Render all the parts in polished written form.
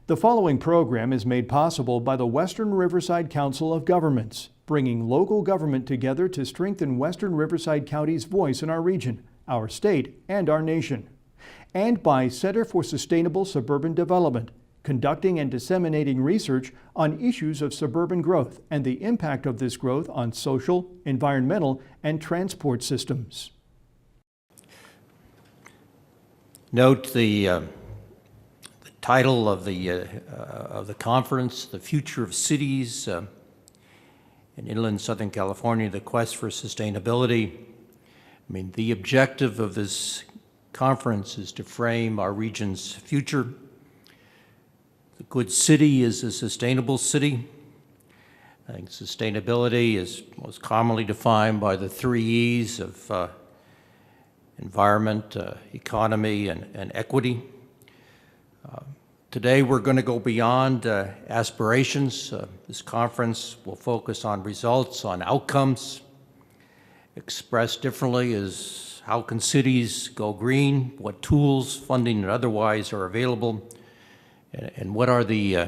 The following program is made possible by the Western Riverside Council of Governments, bringing local government together to strengthen Western Riverside County's voice in our region, our state, and our nation. And by Center for Sustainable Suburban Development, conducting and disseminating research on issues of suburban growth and the impact of this growth on social, environmental, and transport systems. Note the title of the conference, The Future of Cities in Inland Southern California, the Quest for Sustainability. I mean, the objective of this conference is to frame our region's future. The good city is a sustainable city. I think sustainability is most commonly defined by the 3 E's of environment, economy, and equity. Today we're going to go beyond aspirations. This conference will focus on results, on outcomes. Expressed differently is how can cities go green, what tools, funding, and otherwise are available, and what are the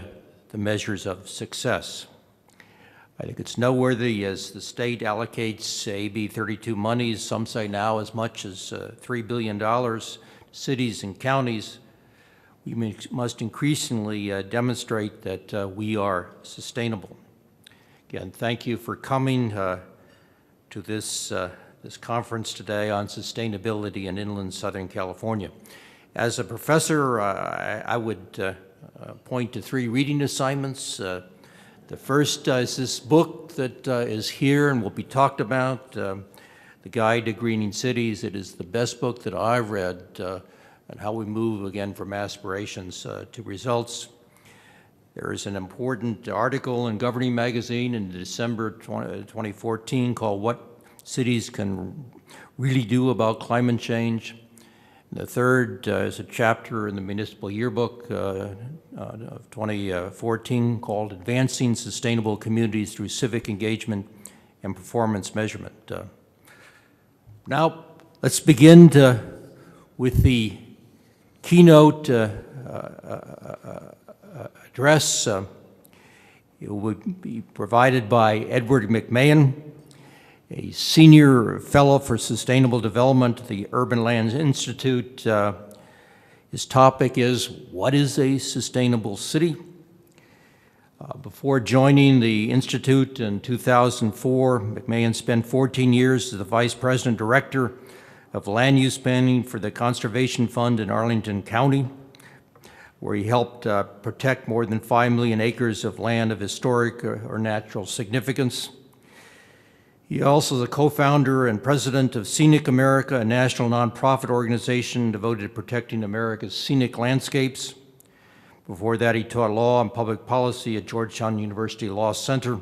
measures of success. I think it's noteworthy as the state allocates AB 32 monies, some say now as much as $3 billion to cities and counties. We must increasingly demonstrate that we are sustainable. Again, thank you for coming to this conference today on sustainability in inland Southern California. As a professor, I would point to 3 reading assignments. The first is this book that is here and will be talked about, The Guide to Greening Cities. It is the best book that I've read on how we move again from aspirations to results. There is an important article in Governing Magazine in December 2014 called What Cities Can Really Do About Climate Change. And the third is a chapter in the Municipal Yearbook of 2014 called Advancing Sustainable Communities Through Civic Engagement and Performance Measurement. Now, let's begin with the keynote address. It would be provided by Edward McMahon, a senior fellow for sustainable development at the Urban Lands Institute. His topic is, what is a sustainable city? Before joining the Institute in 2004, McMahon spent 14 years as the Vice President Director of Land Use Planning for the Conservation Fund in Arlington County, where he helped protect more than 5 million acres of land of historic or natural significance. He also is a co-founder and president of Scenic America, a national nonprofit organization devoted to protecting America's scenic landscapes. Before that, he taught law and public policy at Georgetown University Law Center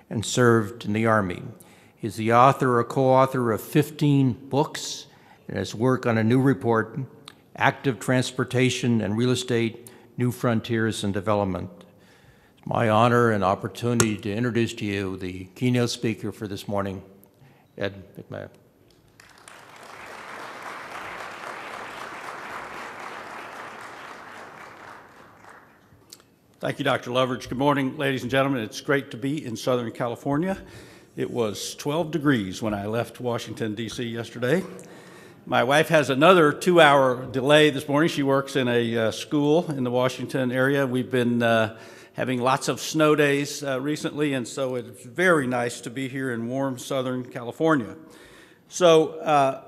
and served in the Army. He's the author or co-author of 15 books and has worked on a new report, Active Transportation and Real Estate, New Frontiers and Development. It's my honor and opportunity to introduce to you the keynote speaker for this morning, Ed McMahon. Thank you, Dr. Loveridge. Good morning, ladies and gentlemen. It's great to be in Southern California. It was 12 degrees when I left Washington, D.C. yesterday. My wife has another 2-hour delay this morning. She works in a school in the Washington area. We've been having lots of snow days recently, and so it's very nice to be here in warm Southern California. So,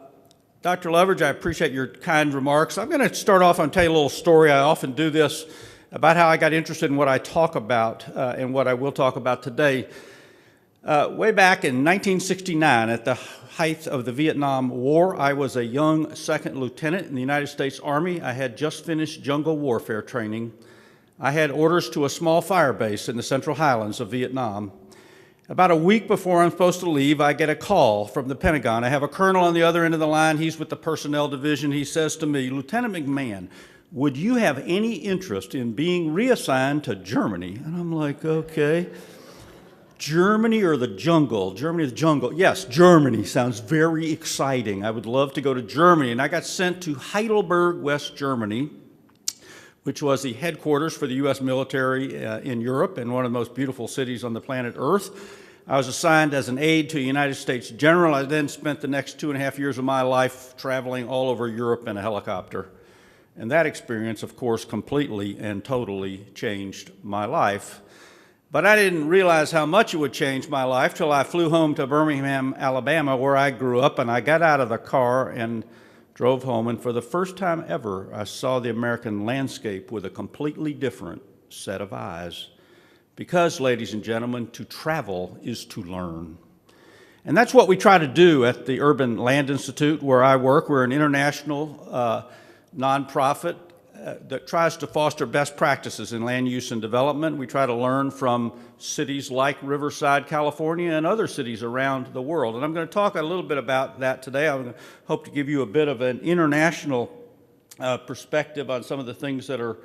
Dr. Loveridge, I appreciate your kind remarks. I'm going to start off and tell you a little story. I often do this about how I got interested in what I talk about and what I will talk about today. Way back in 1969, at the height of the Vietnam War, I was a young second lieutenant in the United States Army. I had just finished jungle warfare training. I had orders to a small fire base in the Central Highlands of Vietnam. About a week before I'm supposed to leave, I get a call from the Pentagon. I have a colonel on the other end of the line. He's with the Personnel Division. He says to me, Lieutenant McMahon, would you have any interest in being reassigned to Germany? And I'm like, okay. Germany or the jungle? Germany or the jungle? Yes, Germany sounds very exciting. I would love to go to Germany. And I got sent to Heidelberg, West Germany, which was the headquarters for the U.S. military in Europe and one of the most beautiful cities on the planet Earth. I was assigned as an aide to a United States general. I then spent the next 2.5 years of my life traveling all over Europe in a helicopter. And that experience, of course, completely and totally changed my life. But I didn't realize how much it would change my life till I flew home to Birmingham, Alabama, where I grew up, and I got out of the car and drove home, and for the first time ever, I saw the American landscape with a completely different set of eyes. Because, ladies and gentlemen, to travel is to learn. And that's what we try to do at the Urban Land Institute, where I work. We're an international nonprofit that tries to foster best practices in land use and development. We try to learn from cities like Riverside, California, and other cities around the world. And I'm going to talk a little bit about that today. I hope to give you a bit of an international perspective on some of the things that are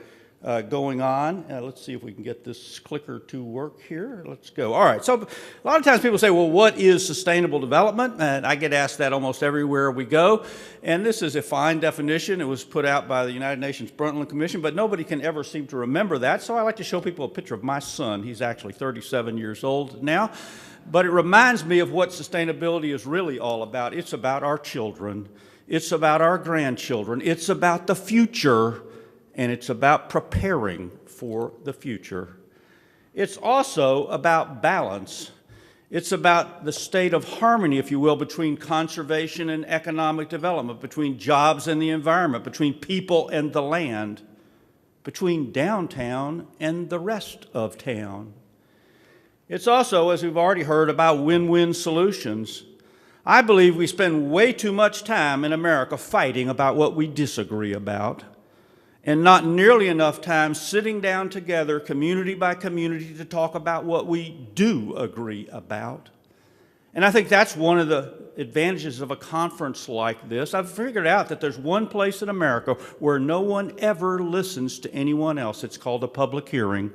going on. Let's see if we can get this clicker to work here. Let's go. All right. So a lot of times people say, well, what is sustainable development? And I get asked that almost everywhere we go. And this is a fine definition. It was put out by the United Nations Brundtland Commission, but nobody can ever seem to remember that. So I like to show people a picture of my son. He's actually 37 years old now. But it reminds me of what sustainability is really all about. It's about our children. It's about our grandchildren. It's about the future. And it's about preparing for the future. It's also about balance. It's about the state of harmony, if you will, between conservation and economic development, between jobs and the environment, between people and the land, between downtown and the rest of town. It's also, as we've already heard, about win-win solutions. I believe we spend way too much time in America fighting about what we disagree about, and not nearly enough time sitting down together, community by community, to talk about what we do agree about. And I think that's one of the advantages of a conference like this. I've figured out that there's one place in America where no one ever listens to anyone else. It's called a public hearing.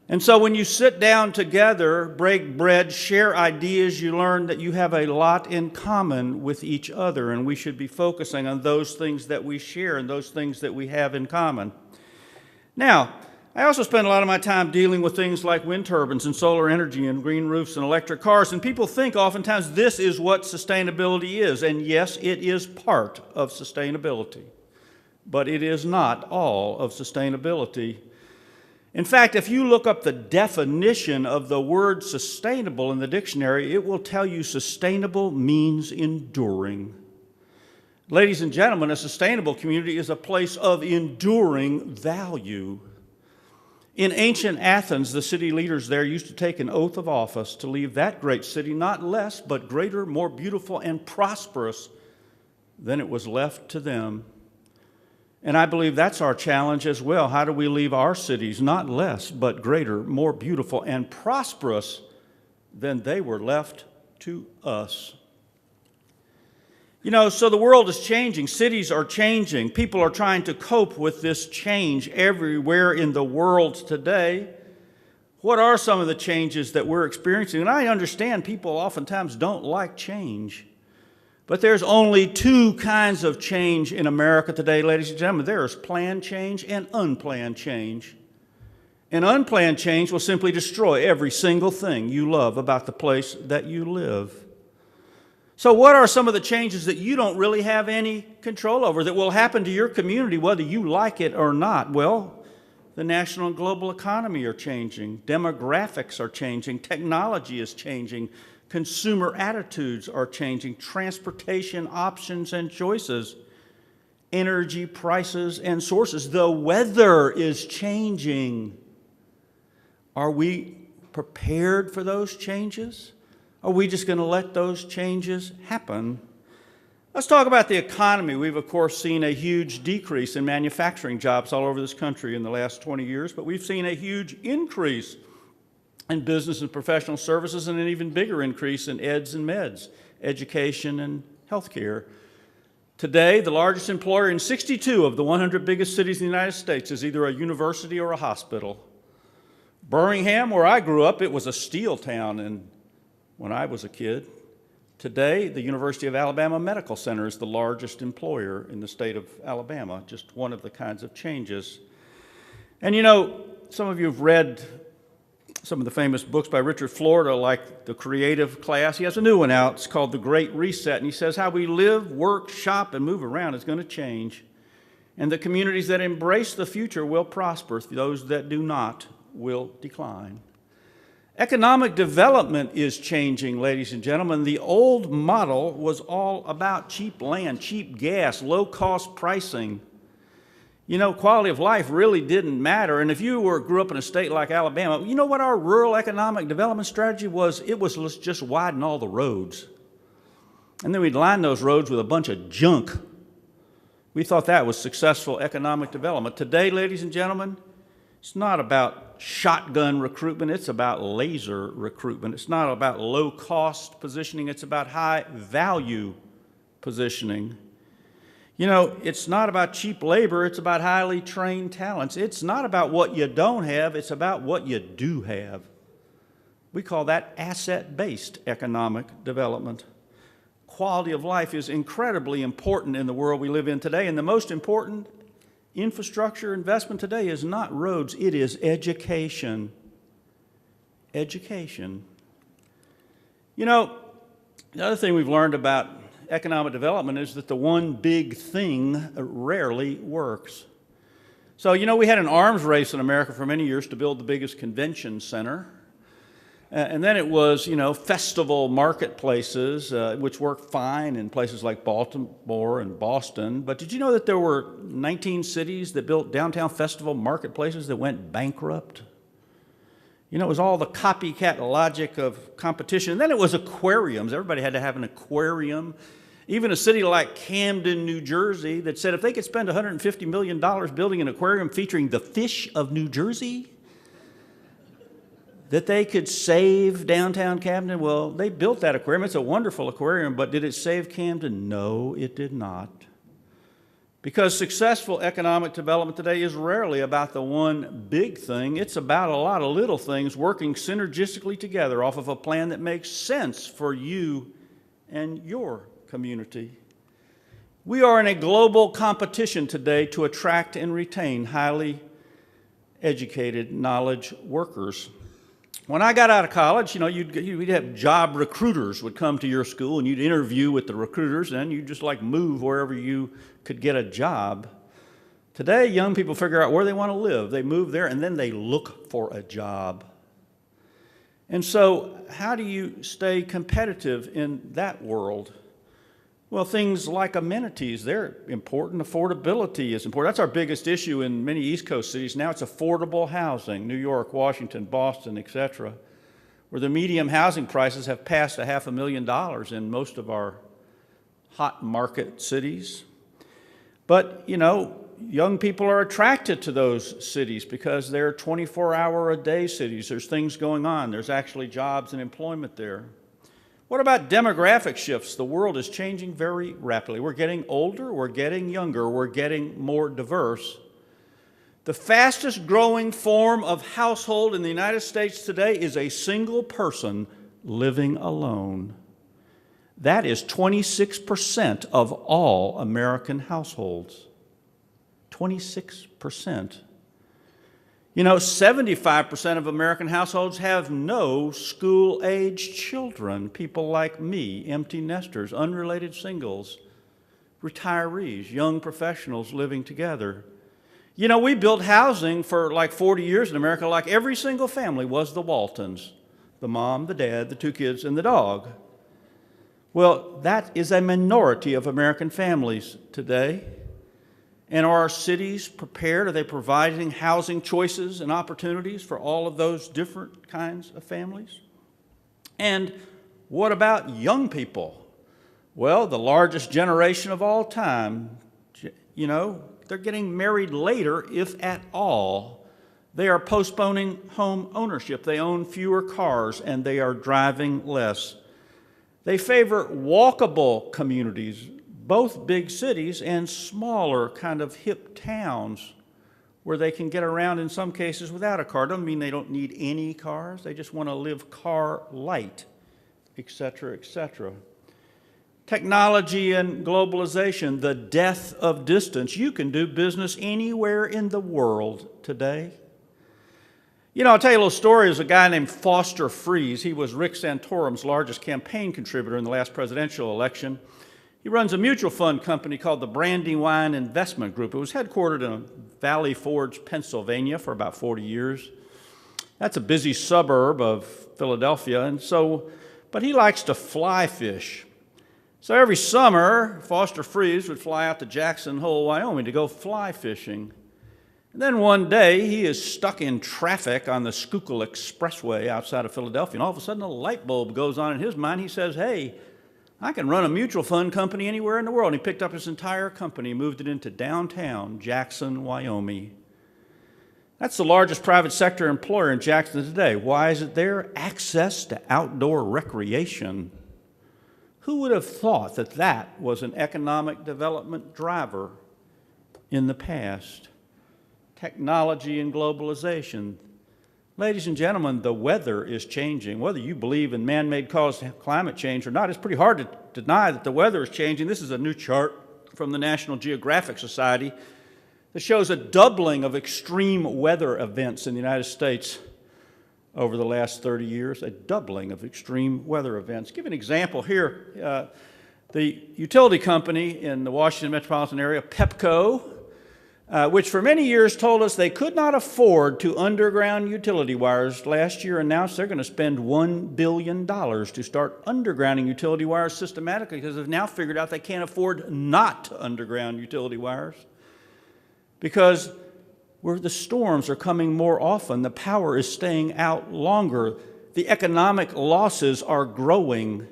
And so when you sit down together, break bread, share ideas, you learn that you have a lot in common with each other, and we should be focusing on those things that we share and those things that we have in common. Now, I also spend a lot of my time dealing with things like wind turbines and solar energy and green roofs and electric cars, and people think oftentimes this is what sustainability is, and yes, it is part of sustainability, but it is not all of sustainability. In fact, if you look up the definition of the word sustainable in the dictionary, it will tell you sustainable means enduring. Ladies and gentlemen, a sustainable community is a place of enduring value. In ancient Athens, the city leaders there used to take an oath of office to leave that great city not less, but greater, more beautiful, and prosperous than it was left to them. And I believe that's our challenge as well. How do we leave our cities not less, but greater, more beautiful, and prosperous than they were left to us? You know, so the world is changing. Cities are changing. People are trying to cope with this change everywhere in the world today. What are some of the changes that we're experiencing? And I understand people oftentimes don't like change. But there's only two kinds of change in America today, ladies and gentlemen. There is planned change and unplanned change. And unplanned change will simply destroy every single thing you love about the place that you live. So what are some of the changes that you don't really have any control over that will happen to your community whether you like it or not? Well, the national and global economy are changing. Demographics are changing. Technology is changing. Consumer attitudes are changing, transportation options and choices, energy prices and sources. The weather is changing. Are we prepared for those changes? Are we just going to let those changes happen? Let's talk about the economy. We've, of course, seen a huge decrease in manufacturing jobs all over this country in the last 20 years, but we've seen a huge increase in business and professional services, and an even bigger increase in eds and meds, education and healthcare. Today, the largest employer in 62 of the 100 biggest cities in the United States is either a university or a hospital. Birmingham, where I grew up, it was a steel town when I was a kid. Today, the University of Alabama Medical Center is the largest employer in the state of Alabama, just one of the kinds of changes. And you know, some of you have read some of the famous books by Richard Florida, like The Creative Class. He has a new one out. It's called The Great Reset, and he says how we live, work, shop, and move around is going to change. And the communities that embrace the future will prosper. Those that do not will decline. Economic development is changing, ladies and gentlemen. The old model was all about cheap land, cheap gas, low-cost pricing. You know, quality of life really didn't matter. And if you grew up in a state like Alabama, you know what our rural economic development strategy was? It was, let's just widen all the roads. And then we'd line those roads with a bunch of junk. We thought that was successful economic development. Today, ladies and gentlemen, it's not about shotgun recruitment, it's about laser recruitment. It's not about low-cost positioning, it's about high-value positioning. You know, it's not about cheap labor, it's about highly trained talents. It's not about what you don't have, it's about what you do have. We call that asset-based economic development. Quality of life is incredibly important in the world we live in today, and the most important infrastructure investment today is not roads, it is education. Education. You know, the other thing we've learned about economic development is that the one big thing rarely works. So, you know, we had an arms race in America for many years to build the biggest convention center. And then it was, you know, festival marketplaces, which worked fine in places like Baltimore and Boston. But did you know that there were 19 cities that built downtown festival marketplaces that went bankrupt? You know, it was all the copycat logic of competition. And then it was aquariums. Everybody had to have an aquarium. Even a city like Camden, New Jersey, that said if they could spend $150 million building an aquarium featuring the fish of New Jersey, that they could save downtown Camden. Well, they built that aquarium. It's a wonderful aquarium, but did it save Camden? No, it did not. Because successful economic development today is rarely about the one big thing. It's about a lot of little things working synergistically together off of a plan that makes sense for you and your community. We are in a global competition today to attract and retain highly educated knowledge workers. When I got out of college, you know, you'd have job recruiters would come to your school and you'd interview with the recruiters and you'd just like move wherever you could get a job. Today, young people figure out where they want to live. They move there and then they look for a job. And so how do you stay competitive in that world? Well, things like amenities, they're important. Affordability is important. That's our biggest issue in many East Coast cities. Now it's affordable housing, New York, Washington, Boston, etc., where the median housing prices have passed $500,000 in most of our hot market cities. But, you know, young people are attracted to those cities because they're 24-hour-a-day cities. There's things going on. There's actually jobs and employment there. What about demographic shifts? The world is changing very rapidly. We're getting older, we're getting younger, we're getting more diverse. The fastest growing form of household in the United States today is a single person living alone. That is 26% of all American households. 26%. You know, 75% of American households have no school-age children. People like me, empty nesters, unrelated singles, retirees, young professionals living together. You know, we built housing for like 40 years in America like every single family was the Waltons, the mom, the dad, the 2 kids, and the dog. Well, that is a minority of American families today. And are our cities prepared? Are they providing housing choices and opportunities for all of those different kinds of families? And what about young people? Well, the largest generation of all time, you know, they're getting married later, if at all. They are postponing home ownership. They own fewer cars and they are driving less. They favor walkable communities, both big cities and smaller kind of hip towns where they can get around in some cases without a car. Doesn't mean they don't need any cars. They just want to live car light, et cetera, et cetera. Technology and globalization, the death of distance. You can do business anywhere in the world today. You know, I'll tell you a little story. There's a guy named Foster Freeze. He was Rick Santorum's largest campaign contributor in the last presidential election. He runs a mutual fund company called the Brandywine Investment Group. It was headquartered in Valley Forge, Pennsylvania for about 40 years. That's a busy suburb of Philadelphia, but he likes to fly fish. So every summer, Foster Freeze would fly out to Jackson Hole, Wyoming to go fly fishing. And then one day, he is stuck in traffic on the Schuylkill Expressway outside of Philadelphia, and all of a sudden a light bulb goes on in his mind. He says, hey, I can run a mutual fund company anywhere in the world. And he picked up his entire company, moved it into downtown Jackson, Wyoming. That's the largest private sector employer in Jackson today. Why is it there? Access to outdoor recreation. Who would have thought that that was an economic development driver in the past? Technology and globalization. Ladies and gentlemen, the weather is changing. Whether you believe in man-made caused climate change or not, it's pretty hard to deny that the weather is changing. This is a new chart from the National Geographic Society that shows a doubling of extreme weather events in the United States over the last 30 years, a doubling of extreme weather events. Give an example here. The utility company in the Washington metropolitan area, Pepco, which for many years told us they could not afford to underground utility wires, last year announced they're going to spend $1 billion to start undergrounding utility wires systematically because they've now figured out they can't afford not to underground utility wires. Because where the storms are coming more often, the power is staying out longer, the economic losses are growing.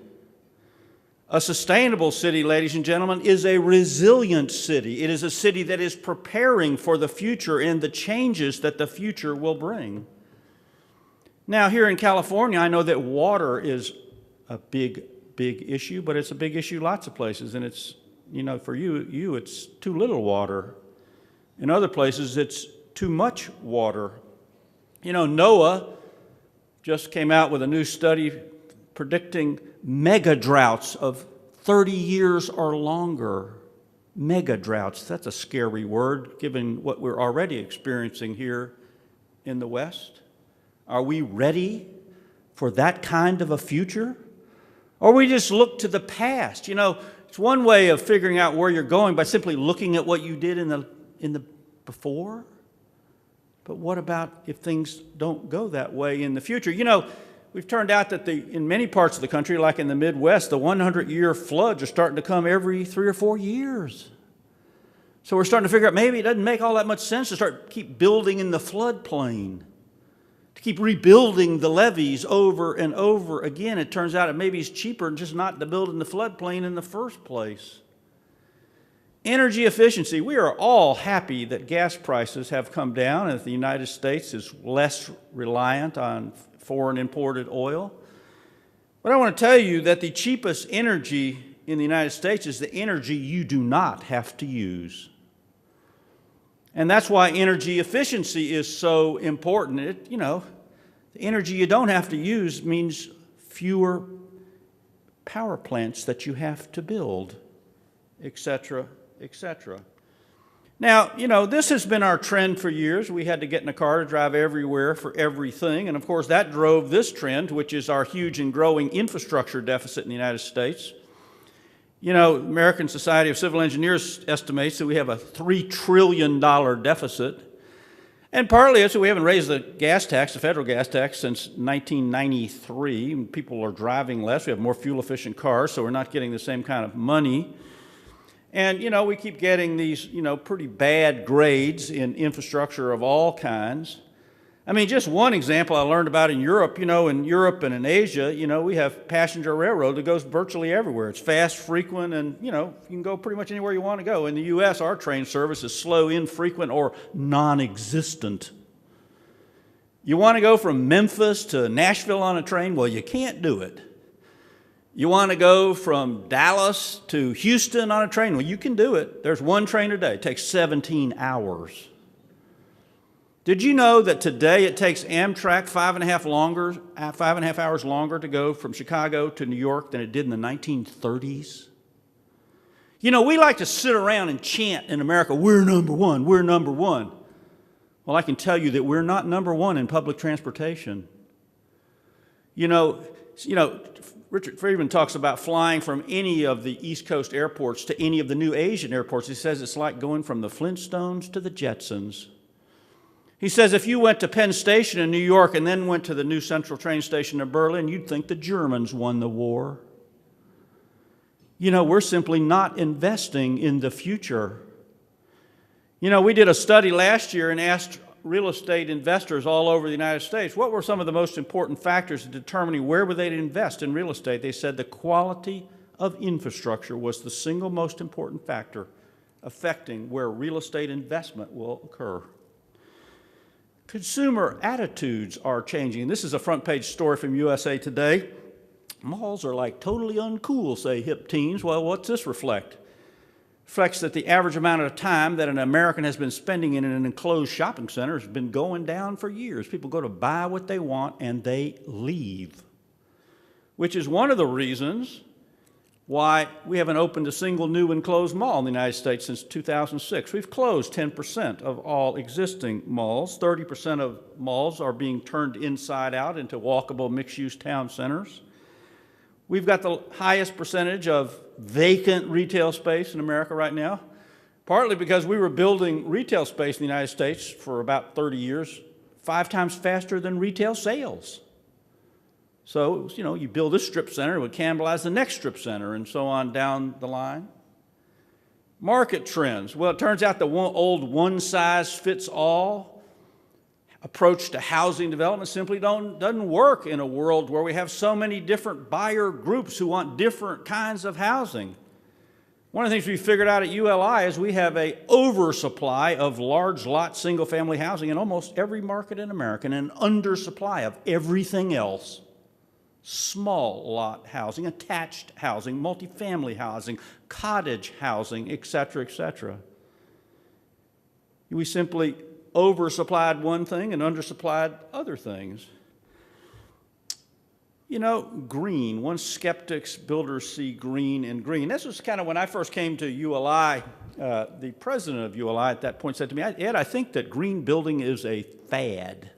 A sustainable city, ladies and gentlemen, is a resilient city. It is a city that is preparing for the future and the changes that the future will bring. Now, here in California, I know that water is a big issue, but it's a big issue lots of places. And it's, you know, for you, it's too little water. In other places, it's too much water. You know, NOAA just came out with a new study predicting mega droughts of 30 years or longer. Mega droughts, that's a scary word given what we're already experiencing here in the West. Are we ready for that kind of a future? Or we just look to the past? You know, it's one way of figuring out where you're going by simply looking at what you did in the before. But what about if things don't go that way in the future? You know, we've turned out that in many parts of the country, like in the Midwest, the 100-year floods are starting to come every 3 or 4 years. So we're starting to figure out maybe it doesn't make all that much sense to keep building in the floodplain, to keep rebuilding the levees over and over again. It turns out it maybe is cheaper just not to build in the floodplain in the first place. Energy efficiency. We are all happy that gas prices have come down and that the United States is less reliant on foreign imported oil. But I want to tell you that the cheapest energy in the United States is the energy you do not have to use. And that's why energy efficiency is so important. The energy you don't have to use means fewer power plants that you have to build, etc., etc. Now, this has been our trend for years. We had to get in a car to drive everywhere for everything. And of course, that drove this trend, which is our huge and growing infrastructure deficit in the United States. American Society of Civil Engineers estimates that we have a $3 trillion deficit. And partly it's that we haven't raised the gas tax, the federal gas tax, since 1993. People are driving less. We have more fuel-efficient cars, so we're not getting the same kind of money. And, we keep getting these, pretty bad grades in infrastructure of all kinds. I mean, just one example I learned about in Europe, in Europe and in Asia, we have passenger railroad that goes virtually everywhere. It's fast, frequent, and, you can go pretty much anywhere you want to go. In the U.S., our train service is slow, infrequent, or non-existent. You want to go from Memphis to Nashville on a train? Well, you can't do it. You want to go from Dallas to Houston on a train? Well, you can do it. There's one train a day. It takes 17 hours. Did you know that today it takes Amtrak 5.5 hours longer to go from Chicago to New York than it did in the 1930s? You know, we like to sit around and chant in America, we're number one, we're number one. Well, I can tell you that we're not number one in public transportation. You know, Richard Friedman talks about flying from any of the East Coast airports to any of the new Asian airports. He says it's like going from the Flintstones to the Jetsons. He says if you went to Penn Station in New York and then went to the new Central train station in Berlin, you'd think the Germans won the war. You know, we're simply not investing in the future. You know, we did a study last year and asked real estate investors all over the United States, what were some of the most important factors in determining where would they invest in real estate? They said the quality of infrastructure was the single most important factor affecting where real estate investment will occur. Consumer attitudes are changing. This is a front page story from USA Today. Malls are like totally uncool, say hip teens. Well, what's this reflect? Reflects that the average amount of time that an American has been spending in an enclosed shopping center has been going down for years. People go to buy what they want and they leave, which is one of the reasons why we haven't opened a single new enclosed mall in the United States since 2006. We've closed 10% of all existing malls. 30% of malls are being turned inside out into walkable mixed-use town centers. We've got the highest percentage of vacant retail space in America right now, partly because we were building retail space in the United States for about 30 years, 5 times faster than retail sales. So, it was, you know, you build this strip center, it would cannibalize the next strip center, and so on down the line. Market trends. Well, it turns out the old one-size-fits-all approach to housing development simply doesn't work in a world where we have so many different buyer groups who want different kinds of housing. One of the things we figured out at ULI is we have an oversupply of large lot single-family housing in almost every market in America and an undersupply of everything else. Small lot housing, attached housing, multifamily housing, cottage housing, et cetera, et cetera. We simply oversupplied one thing and undersupplied other things. You know, green. Once skeptics, builders see green in green. This was kind of when I first came to ULI, the president of ULI at that point said to me, Ed, I think that green building is a fad.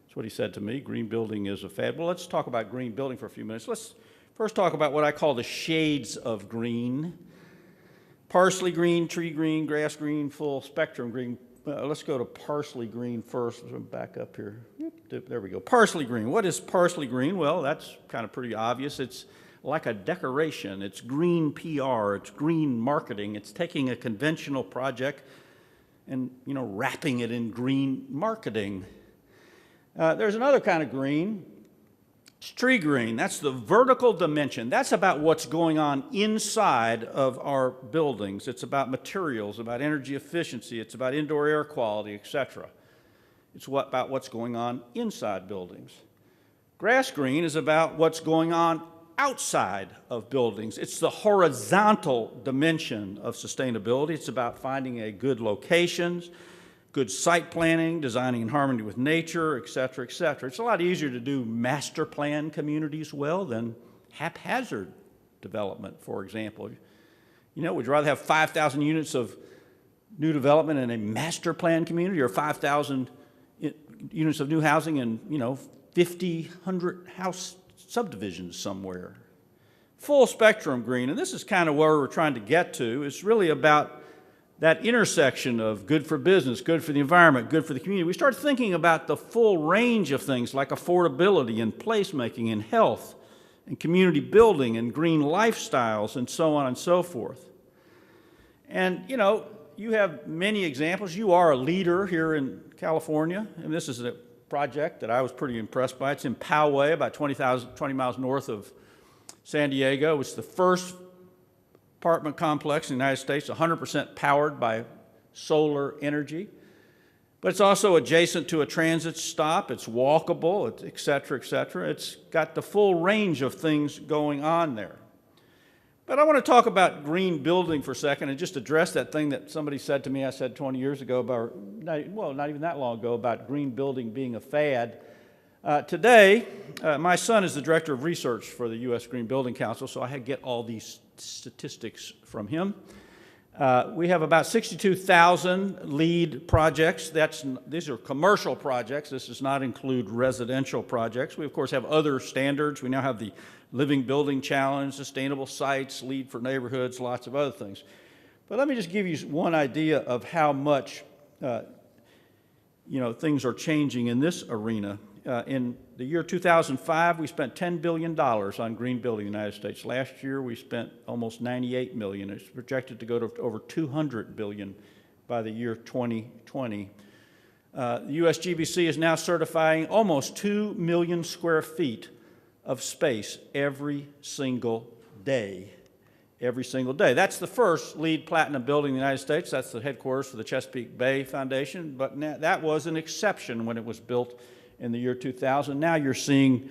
That's what he said to me. Green building is a fad. Well, let's talk about green building for a few minutes. Let's first talk about what I call the shades of green. Parsley green, tree green, grass green, full spectrum green. Let's go to parsley green first. Let's back up here. Yep, there we go. Parsley green. What is parsley green? Well, that's kind of pretty obvious. It's like a decoration. It's green PR. It's green marketing. It's taking a conventional project and, you know, wrapping it in green marketing. There's another kind of green. It's tree green. That's the vertical dimension. That's about what's going on inside of our buildings. It's about materials, about energy efficiency. It's about indoor air quality, etc. It's about what's going on inside buildings. Grass green is about what's going on outside of buildings. It's the horizontal dimension of sustainability. It's about finding a good locations, good site planning, designing in harmony with nature, et cetera, et cetera. It's a lot easier to do master plan communities well than haphazard development, for example. You know, would you rather have 5,000 units of new development in a master plan community or 5,000 units of new housing in, you know, 100 house subdivisions somewhere? Full spectrum green, and this is kind of where we're trying to get to. It's really about that intersection of good for business, good for the environment, good for the community. We start thinking about the full range of things like affordability and placemaking and health and community building and green lifestyles and so on and so forth. And, you know, you have many examples. You are a leader here in California, and this is a project that I was pretty impressed by. It's in Poway, about 20 miles north of San Diego. It's the first apartment complex in the United States, 100% powered by solar energy. But it's also adjacent to a transit stop. It's walkable, et cetera, et cetera. It's got the full range of things going on there. But I want to talk about green building for a second and just address that thing that somebody said to me, I said 20 years ago, about, not even that long ago, about green building being a fad. Today, My son is the director of research for the U.S. Green Building Council, so I get all these statistics from him. We have about 62,000 LEED projects. These are commercial projects. This does not include residential projects. We, of course, have other standards. We now have the Living Building Challenge, Sustainable Sites, LEED for Neighborhoods, lots of other things. But let me just give you one idea of how much things are changing in this arena. In the year 2005, we spent $10 billion on green building in the United States. Last year, we spent almost $98 million. It's projected to go to over $200 billion by the year 2020. The U.S. GBC is now certifying almost 2 million square feet of space every single day. Every single day. That's the first LEED Platinum building in the United States. That's the headquarters for the Chesapeake Bay Foundation, but that was an exception when it was built in the year 2000. Now you're seeing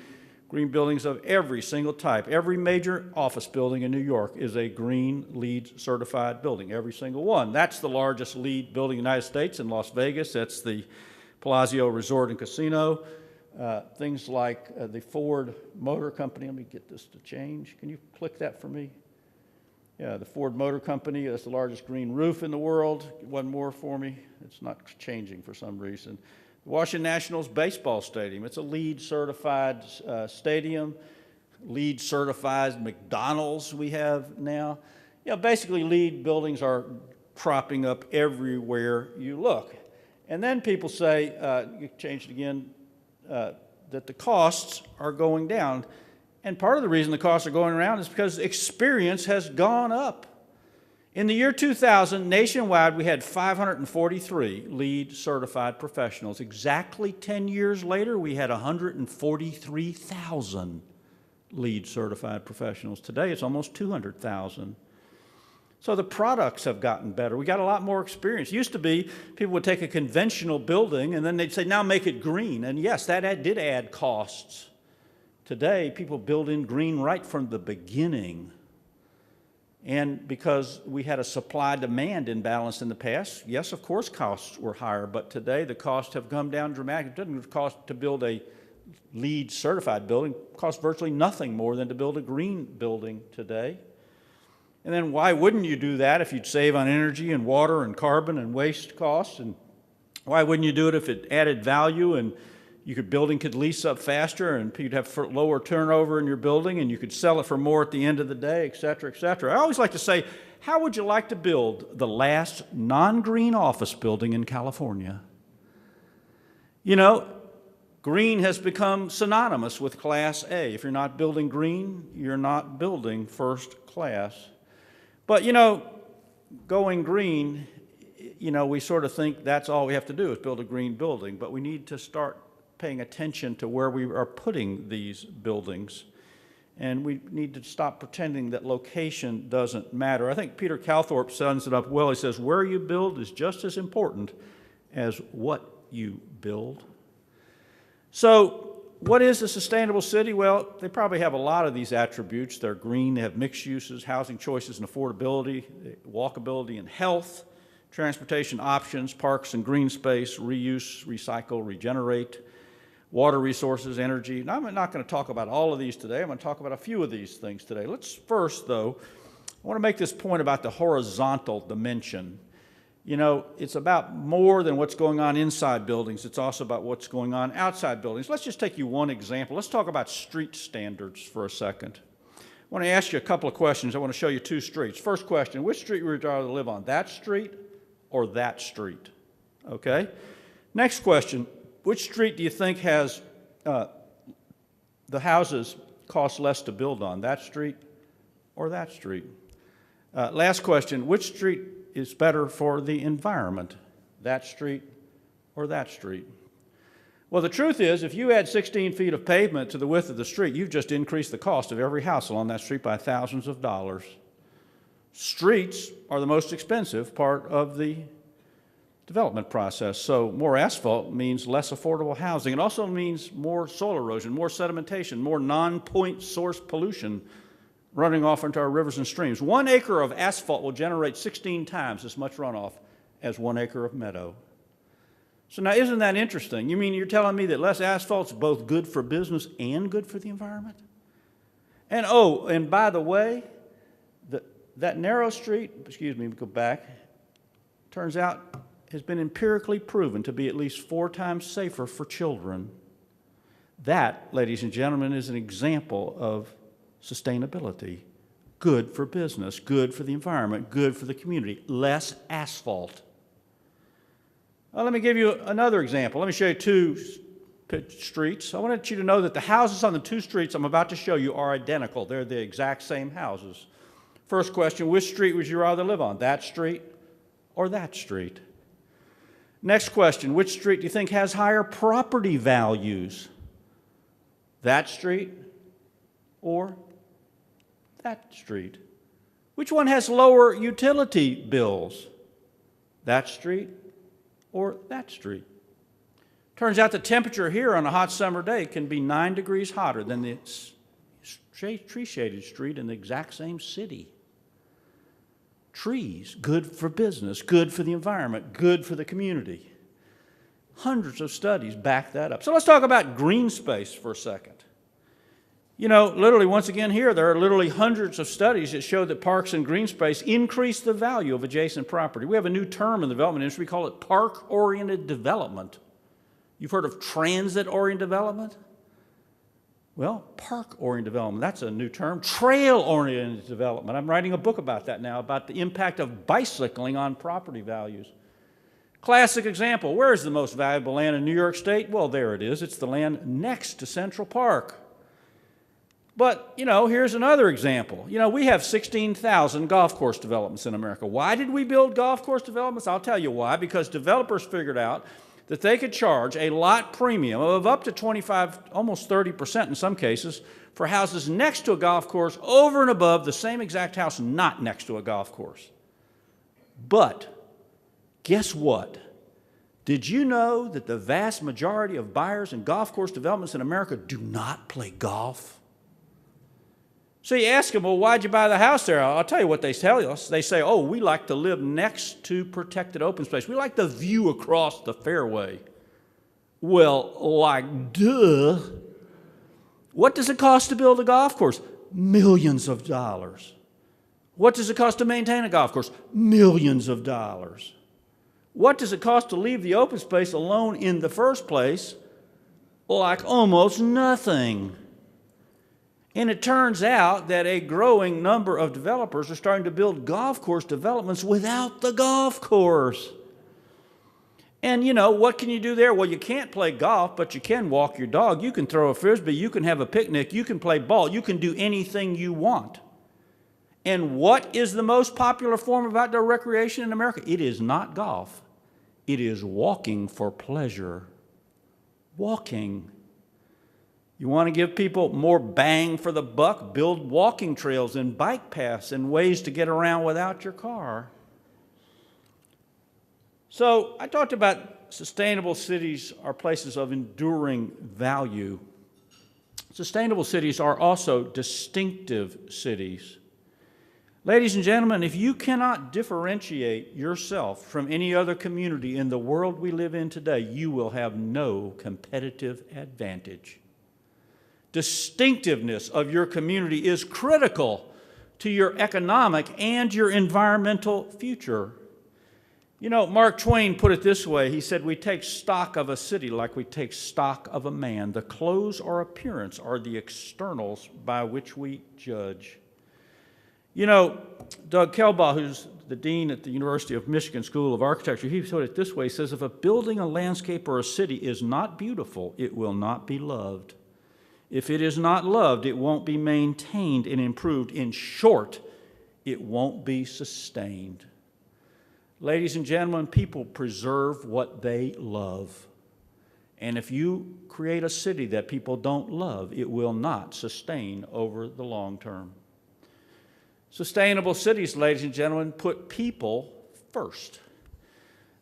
green buildings of every single type. Every major office building in New York is a green LEED certified building, every single one. That's the largest LEED building in the United States in Las Vegas. That's the Palazzo Resort and Casino. Things like the Ford Motor Company. Let me get this to change. Can you click that for me? Yeah, the Ford Motor Company, that's the largest green roof in the world. One more for me. It's not changing for some reason. The Washington Nationals baseball stadium. It's a LEED certified stadium. LEED certified McDonald's we have now. Basically LEED buildings are cropping up everywhere you look. And then people say, you changed it again, that the costs are going down. And part of the reason the costs are going around is because experience has gone up. In the year 2000, nationwide, we had 543 LEED certified professionals. Exactly 10 years later, we had 143,000 LEED certified professionals. Today, it's almost 200,000. So the products have gotten better. We got a lot more experience. It used to be people would take a conventional building and then they'd say, now make it green. And yes, that did add costs. Today, people build in green right from the beginning. And because we had a supply-demand imbalance in the past, yes, of course, costs were higher, but today the costs have come down dramatically. It doesn't cost to build a LEED certified building. It costs virtually nothing more than to build a green building today. And then why wouldn't you do that if you'd save on energy and water and carbon and waste costs? And why wouldn't you do it if it added value and building could lease up faster and you'd have lower turnover in your building and you could sell it for more at the end of the day, et cetera, et cetera. I always like to say, how would you like to build the last non-green office building in California? Green has become synonymous with Class A. If you're not building green, you're not building first class. But, going green, we sort of think that's all we have to do is build a green building, but we need to start paying attention to where we are putting these buildings. And we need to stop pretending that location doesn't matter. I think Peter Calthorpe sums it up well. He says, where you build is just as important as what you build. So what is a sustainable city? Well, they probably have a lot of these attributes. They're green, they have mixed uses, housing choices and affordability, walkability and health, transportation options, parks and green space, reuse, recycle, regenerate, water resources, energy. Now, I'm not going to talk about all of these today. I'm going to talk about a few of these things today. Let's first, though, I want to make this point about the horizontal dimension. It's about more than what's going on inside buildings. It's also about what's going on outside buildings. Let's just take you one example. Let's talk about street standards for a second. I want to ask you a couple of questions. I want to show you two streets. First question, which street would you rather live on, that street or that street? Okay. Next question, which street do you think has the houses cost less to build on, that street or that street? Last question, which street is better for the environment, that street or that street? Well, the truth is, if you add 16 feet of pavement to the width of the street, you've just increased the cost of every house along that street by thousands of dollars. Streets are the most expensive part of the development process. So more asphalt means less affordable housing. It also means more soil erosion, more sedimentation, more non-point source pollution running off into our rivers and streams. 1 acre of asphalt will generate 16 times as much runoff as 1 acre of meadow. So now, isn't that interesting? You mean you're telling me that less asphalt's both good for business and good for the environment? And oh, and by the way, that narrow street, excuse me, go back, turns out has been empirically proven to be at least 4 times safer for children. That, ladies and gentlemen, is an example of sustainability. Good for business, good for the environment, good for the community. Less asphalt. Well, let me give you another example. Let me show you 2 streets. I wanted you to know that the houses on the 2 streets I'm about to show you are identical. They're the exact same houses. First question, which street would you rather live on? That street or that street? Next question, which street do you think has higher property values? That street or that street? Which one has lower utility bills? That street or that street? Turns out the temperature here on a hot summer day can be 9 degrees hotter than the tree-shaded street in the exact same city. Trees, good for business, good for the environment, good for the community. Hundreds of studies back that up. So let's talk about green space for a second. You know, literally, once again here, there are literally hundreds of studies that show that parks and green space increase the value of adjacent property. We have a new term in the development industry. We call it park-oriented development. You've heard of transit-oriented development? Well, park-oriented development, that's a new term. Trail-oriented development. I'm writing a book about that now, about the impact of bicycling on property values. Classic example, where is the most valuable land in New York State? Well, there it is. It's the land next to Central Park. But, you know, here's another example. You know, we have 16,000 golf course developments in America. Why did we build golf course developments? I'll tell you why. Because developers figured out that they could charge a lot premium of up to 25, almost 30% in some cases, for houses next to a golf course over and above the same exact house not next to a golf course. But guess what? Did you know that the vast majority of buyers in golf course developments in America do not play golf? So you ask them, well, why'd you buy the house there? I'll tell you what they tell us. They say, oh, we like to live next to protected open space. We like the view across the fairway. Well, like, duh. What does it cost to build a golf course? Millions of dollars. What does it cost to maintain a golf course? Millions of dollars. What does it cost to leave the open space alone in the first place? Like almost nothing. And it turns out that a growing number of developers are starting to build golf course developments without the golf course. And, you know, what can you do there? Well, you can't play golf, but you can walk your dog. You can throw a frisbee. You can have a picnic. You can play ball. You can do anything you want. And what is the most popular form of outdoor recreation in America? It is not golf. It is walking for pleasure. Walking. You want to give people more bang for the buck? Build walking trails and bike paths and ways to get around without your car. So I talked about sustainable cities are places of enduring value. Sustainable cities are also distinctive cities. Ladies and gentlemen, if you cannot differentiate yourself from any other community in the world we live in today, you will have no competitive advantage. Distinctiveness of your community is critical to your economic and your environmental future. You know, Mark Twain put it this way. He said, we take stock of a city like we take stock of a man. The clothes or appearance are the externals by which we judge. You know, Doug Kelbaugh, who's the dean at the University of Michigan School of Architecture, he put it this way. He says, if a building, a landscape, or a city is not beautiful, it will not be loved. If it is not loved, it won't be maintained and improved. In short, it won't be sustained. Ladies and gentlemen, people preserve what they love. And if you create a city that people don't love, it will not sustain over the long term. Sustainable cities, ladies and gentlemen, put people first.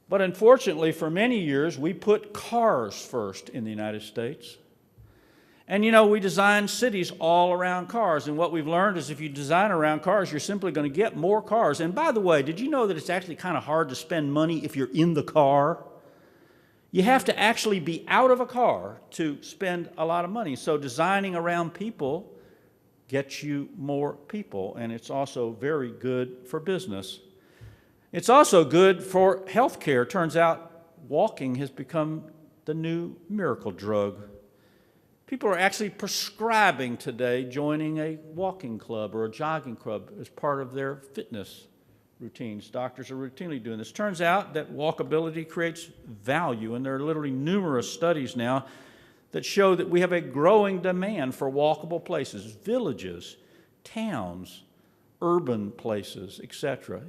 But unfortunately, for many years, we put cars first in the United States. And you know, we design cities all around cars, and what we've learned is if you design around cars, you're simply going to get more cars. And by the way, did you know that it's actually kind of hard to spend money if you're in the car? you have to actually be out of a car to spend a lot of money. So designing around people gets you more people, and it's also very good for business. It's also good for healthcare. Turns out walking has become the new miracle drug. People are actually prescribing today joining a walking club or a jogging club as part of their fitness routines. Doctors are routinely doing this. Turns out that walkability creates value, and there are literally numerous studies now that show that we have a growing demand for walkable places, villages, towns, urban places, etc.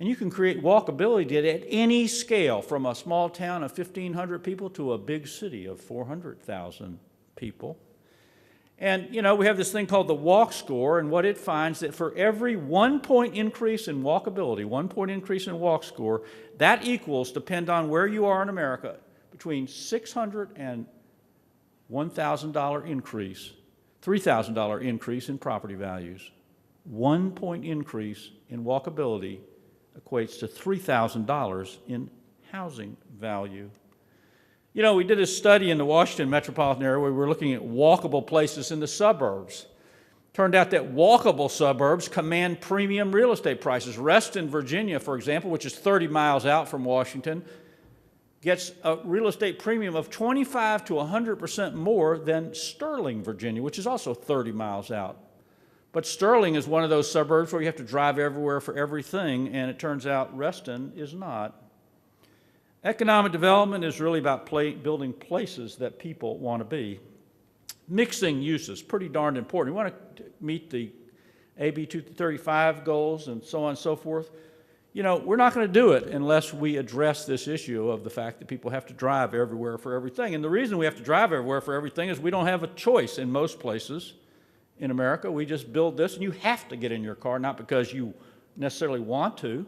And you can create walkability at any scale, from a small town of 1,500 people to a big city of 400,000 people. And, we have this thing called the walk score, and what it finds that for every 1 point increase in walkability, 1 point increase in walk score, that equals, depend on where you are in America, between $600 and $1,000 increase, $3,000 increase in property values. 1 point increase in walkability equates to $3,000 in housing value. We did a study in the Washington metropolitan area where we were looking at walkable places in the suburbs. Turned out that walkable suburbs command premium real estate prices. Reston, Virginia, for example, which is 30 miles out from Washington, gets a real estate premium of 25 to 100% more than Sterling, Virginia, which is also 30 miles out. But Sterling is one of those suburbs where you have to drive everywhere for everything, and it turns out Reston is not. Economic development is really about building places that people want to be. Mixing uses, pretty darn important. We want to meet the AB 235 goals and so on and so forth. We're not going to do it unless we address this issue of the fact that people have to drive everywhere for everything. And the reason we have to drive everywhere for everything is we don't have a choice in most places in America. We just build this, and you have to get in your car, not because you necessarily want to.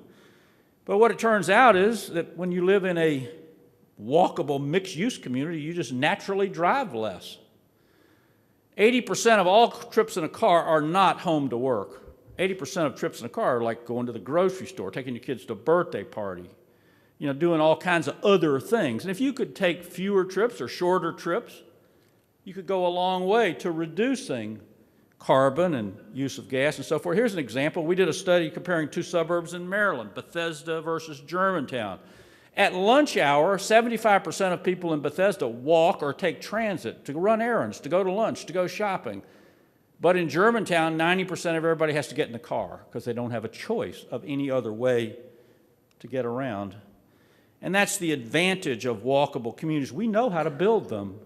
But what it turns out is that when you live in a walkable mixed-use community, you just naturally drive less. 80% of all trips in a car are not home to work. 80% of trips in a car are like going to the grocery store, taking your kids to a birthday party, doing all kinds of other things. And if you could take fewer trips or shorter trips, you could go a long way to reducing carbon and use of gas and so forth. Here's an example. We did a study comparing two suburbs in Maryland, Bethesda versus Germantown. At lunch hour, 75% of people in Bethesda walk or take transit to run errands, to go to lunch, to go shopping. But in Germantown, 90% of everybody has to get in the car because they don't have a choice of any other way to get around. And that's the advantage of walkable communities. We know how to build them.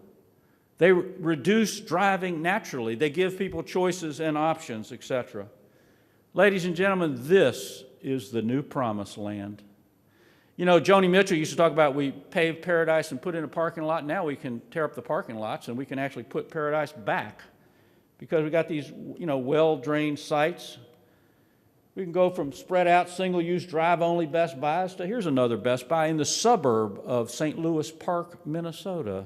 They reduce driving naturally. They give people choices and options, etc. Ladies and gentlemen, this is the new promised land. Joni Mitchell used to talk about we paved paradise and put in a parking lot. Now we can tear up the parking lots and we can actually put paradise back because we got these, well-drained sites. We can go from spread out, single-use, drive-only Best Buys to here's another Best Buy in the suburb of St. Louis Park, Minnesota.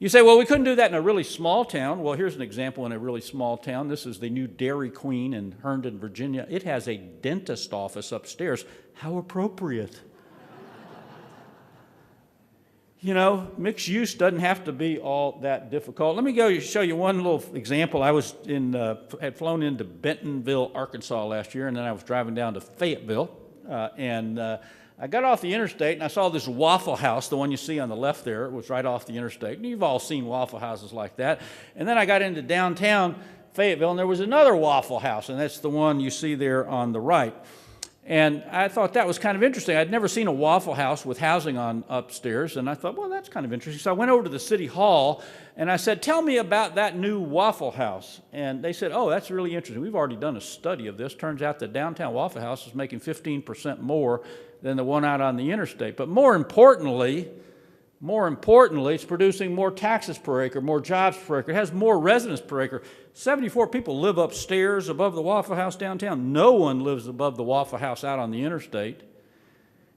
You say, well, we couldn't do that in a really small town. Well, here's an example in a really small town. This is the new Dairy Queen in Herndon, Virginia. It has a dentist office upstairs. How appropriate. Mixed use doesn't have to be all that difficult. Let me go show you one little example. I was had flown into Bentonville, Arkansas last year, and then I was driving down to Fayetteville, I got off the interstate and I saw this Waffle House, the one you see on the left there. It was right off the interstate. And you've all seen Waffle Houses like that. And then I got into downtown Fayetteville and there was another Waffle House, and that's the one you see there on the right. And I thought that was kind of interesting. I'd never seen a Waffle House with housing on upstairs, and I thought, well, that's kind of interesting. So I went over to the city hall and I said, tell me about that new Waffle House. And they said, oh, that's really interesting. We've already done a study of this. Turns out the downtown Waffle House is making 15% more than the one out on the interstate. But more importantly, it's producing more taxes per acre, more jobs per acre. It has more residents per acre. 74 people live upstairs above the Waffle House downtown. No one lives above the Waffle House out on the interstate.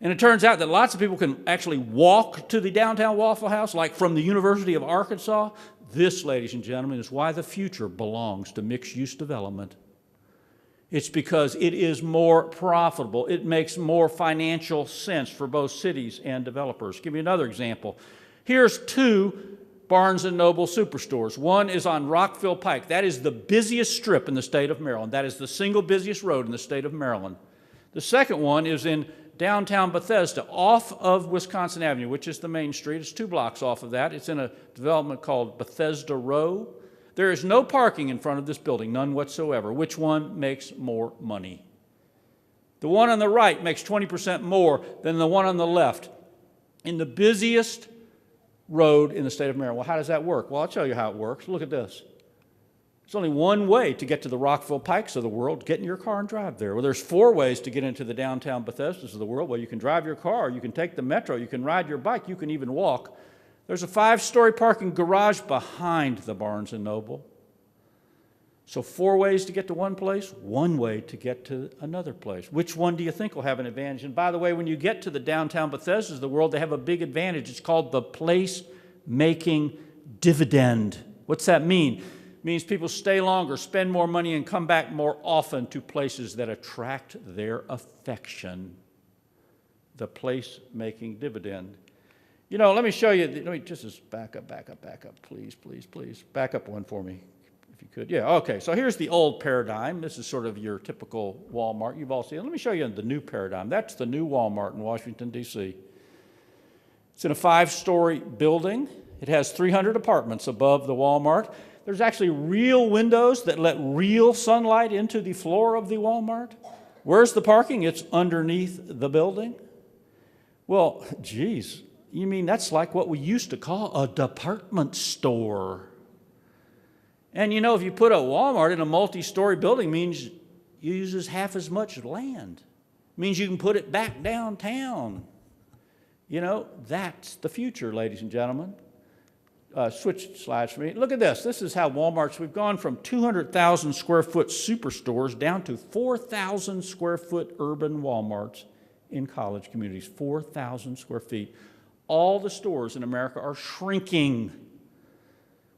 And it turns out that lots of people can actually walk to the downtown Waffle House, like from the University of Arkansas. This, ladies and gentlemen, is why the future belongs to mixed-use development. It's because it is more profitable. It makes more financial sense for both cities and developers. Give me another example. Here's two Barnes & Noble superstores. One is on Rockville Pike. That is the busiest strip in the state of Maryland. That is the single busiest road in the state of Maryland. The second one is in downtown Bethesda, off of Wisconsin Avenue, which is the main street. It's 2 blocks off of that. It's in a development called Bethesda Row. There is no parking in front of this building, none whatsoever. Which one makes more money? The one on the right makes 20% more than the one on the left in the busiest road in the state of Maryland. Well, how does that work? Well, I'll tell you how it works. Look at this. There's only one way to get to the Rockville Pikes of the world, get in your car and drive there. Well, there's 4 ways to get into the downtown Bethesdas of the world. Well, you can drive your car, you can take the metro, you can ride your bike, you can even walk. There's a 5-story parking garage behind the Barnes & Noble. So 4 ways to get to one place, 1 way to get to another place. Which one do you think will have an advantage? And by the way, when you get to the downtown Bethesdas of the world, they have a big advantage. It's called the place-making dividend. What's that mean? It means people stay longer, spend more money, and come back more often to places that attract their affection. The place-making dividend. You know, let me show you, let me just back up, please. Back up one for me, if you could. Yeah, okay, so here's the old paradigm. This is sort of your typical Walmart. You've all seen it. Let me show you the new paradigm. That's the new Walmart in Washington, D.C. It's in a 5-story building. It has 300 apartments above the Walmart. There's actually real windows that let real sunlight into the floor of the Walmart. Where's the parking? It's underneath the building. Well, geez. You mean that's like what we used to call a department store. And you know, if you put a Walmart in a multi-story building, it means it uses half as much land. It means you can put it back downtown. You know, that's the future, ladies and gentlemen. Switch slides for me. Look at this. This is how Walmart's, we've gone from 200,000 square foot superstores down to 4,000 square foot urban Walmarts in college communities, 4,000 square feet. All the stores in America are shrinking,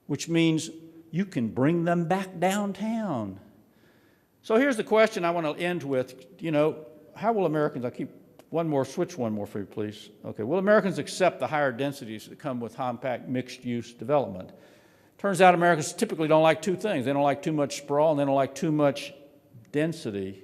which means you can bring them back downtown. So here's the question I want to end with. You know, how will Americans, switch one more for you, please. Okay, will Americans accept the higher densities that come with compact mixed-use development? Turns out Americans typically don't like 2 things. They don't like too much sprawl, and they don't like too much density.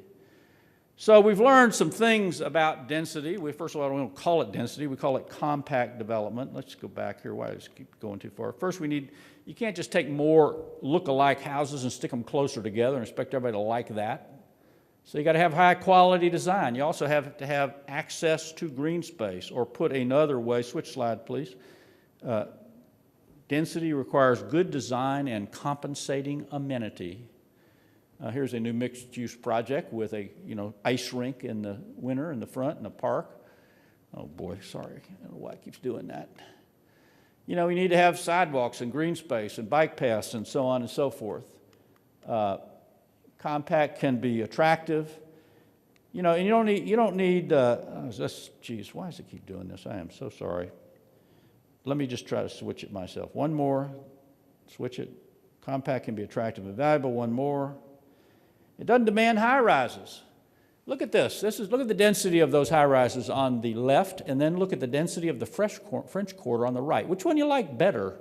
So we've learned some things about density. First of all, we don't call it density. We call it compact development. Let's go back here. Why does it keep going too far? First, you can't just take more look-alike houses and stick them closer together and expect everybody to like that. So you got to have high-quality design. You also have to have access to green space, or put another way, switch slide, please. Density requires good design and compensating amenity. Here's a new mixed-use project with a ice rink in the winter in the front and a park. Oh boy, sorry, I don't know why it keeps doing that. You know, we need to have sidewalks and green space and bike paths and so on and so forth. Compact can be attractive. You know, and you don't need. Geez, why does it keep doing this? I am so sorry. Let me just try to switch it myself. One more, switch it. Compact can be attractive and valuable. One more. It doesn't demand high rises. Look at this. Look at the density of those high rises on the left, and then look at the density of the French Quarter on the right. Which one you like better?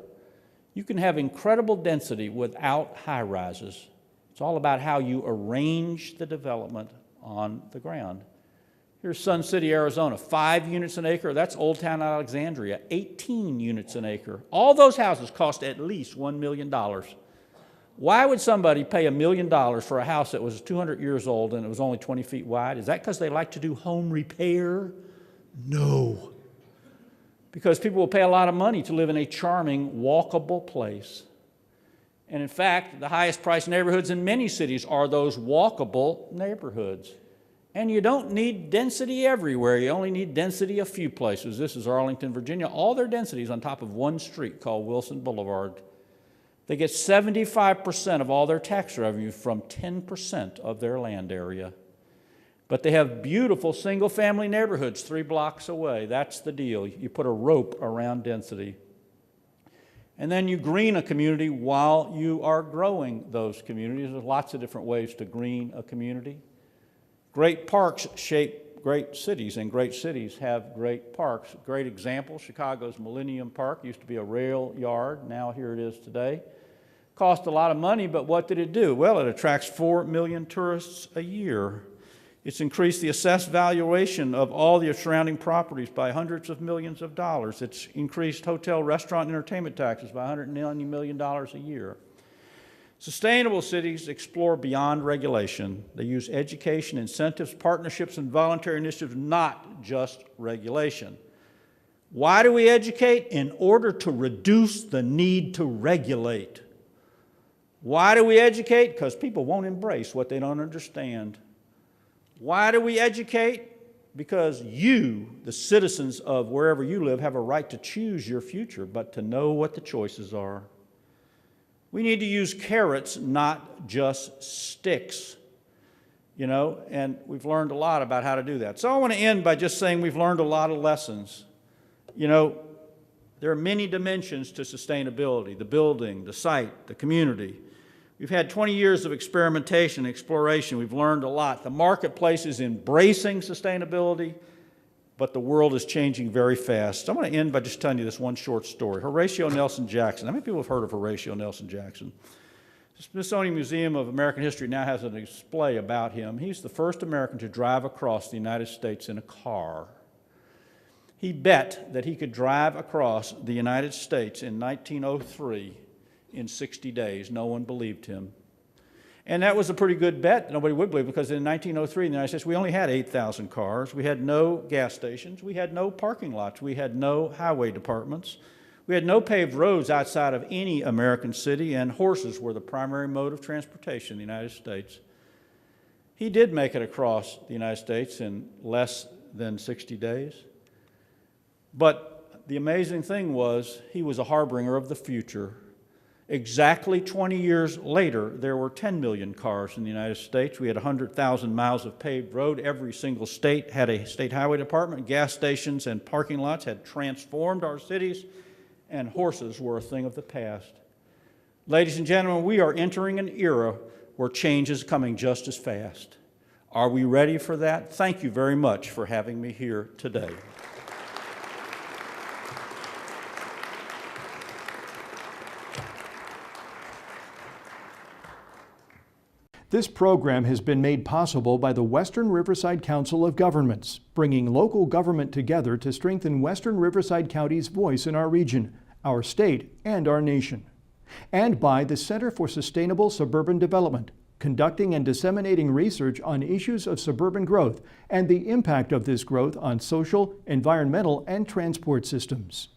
You can have incredible density without high rises. It's all about how you arrange the development on the ground. Here's Sun City, Arizona, 5 units an acre. That's Old Town Alexandria, 18 units an acre. All those houses cost at least $1 million. Why would somebody pay $1 million for a house that was 200 years old and it was only 20 feet wide? Is that because they like to do home repair? No. Because people will pay a lot of money to live in a charming, walkable place. And in fact, the highest priced neighborhoods in many cities are those walkable neighborhoods. And you don't need density everywhere. You only need density a few places. This is Arlington, Virginia. All their density is on top of one street called Wilson Boulevard. They get 75% of all their tax revenue from 10% of their land area. But they have beautiful single-family neighborhoods 3 blocks away. That's the deal. You put a rope around density. And then you green a community while you are growing those communities. There's lots of different ways to green a community. Great parks shape great cities, and great cities have great parks. Great example, Chicago's Millennium Park used to be a rail yard. Now here it is today. Cost a lot of money, but what did it do? Well, it attracts 4 million tourists a year. It's increased the assessed valuation of all the surrounding properties by hundreds of millions of dollars. It's increased hotel, restaurant, and entertainment taxes by $190 million a year. Sustainable cities explore beyond regulation. They use education, incentives, partnerships, and voluntary initiatives, not just regulation. Why do we educate? In order to reduce the need to regulate. Why do we educate? Because people won't embrace what they don't understand. Why do we educate? Because you, the citizens of wherever you live, have a right to choose your future, but to know what the choices are. We need to use carrots, not just sticks, and we've learned a lot about how to do that. So I want to end by just saying we've learned a lot of lessons. There are many dimensions to sustainability: the building, the site, the community. We've had 20 years of experimentation and exploration. We've learned a lot. The marketplace is embracing sustainability, but the world is changing very fast. So I'm going to end by just telling you this one short story. Horatio Nelson Jackson. How many people have heard of Horatio Nelson Jackson? The Smithsonian Museum of American History now has a display about him. He's the first American to drive across the United States in a car. He bet that he could drive across the United States in 1903 in 60 days. No one believed him. And that was a pretty good bet. Nobody would believe, because in 1903 in the United States, we only had 8,000 cars. We had no gas stations. We had no parking lots. We had no highway departments. We had no paved roads outside of any American city, and horses were the primary mode of transportation in the United States. He did make it across the United States in less than 60 days. But the amazing thing was, he was a harbinger of the future. Exactly 20 years later, there were 10 million cars in the United States. We had 100,000 miles of paved road. Every single state had a state highway department. Gas stations and parking lots had transformed our cities, and horses were a thing of the past. Ladies and gentlemen, we are entering an era where change is coming just as fast. Are we ready for that? Thank you very much for having me here today. This program has been made possible by the Western Riverside Council of Governments, bringing local government together to strengthen Western Riverside County's voice in our region, our state, and our nation. And by the Center for Sustainable Suburban Development, conducting and disseminating research on issues of suburban growth and the impact of this growth on social, environmental, and transport systems.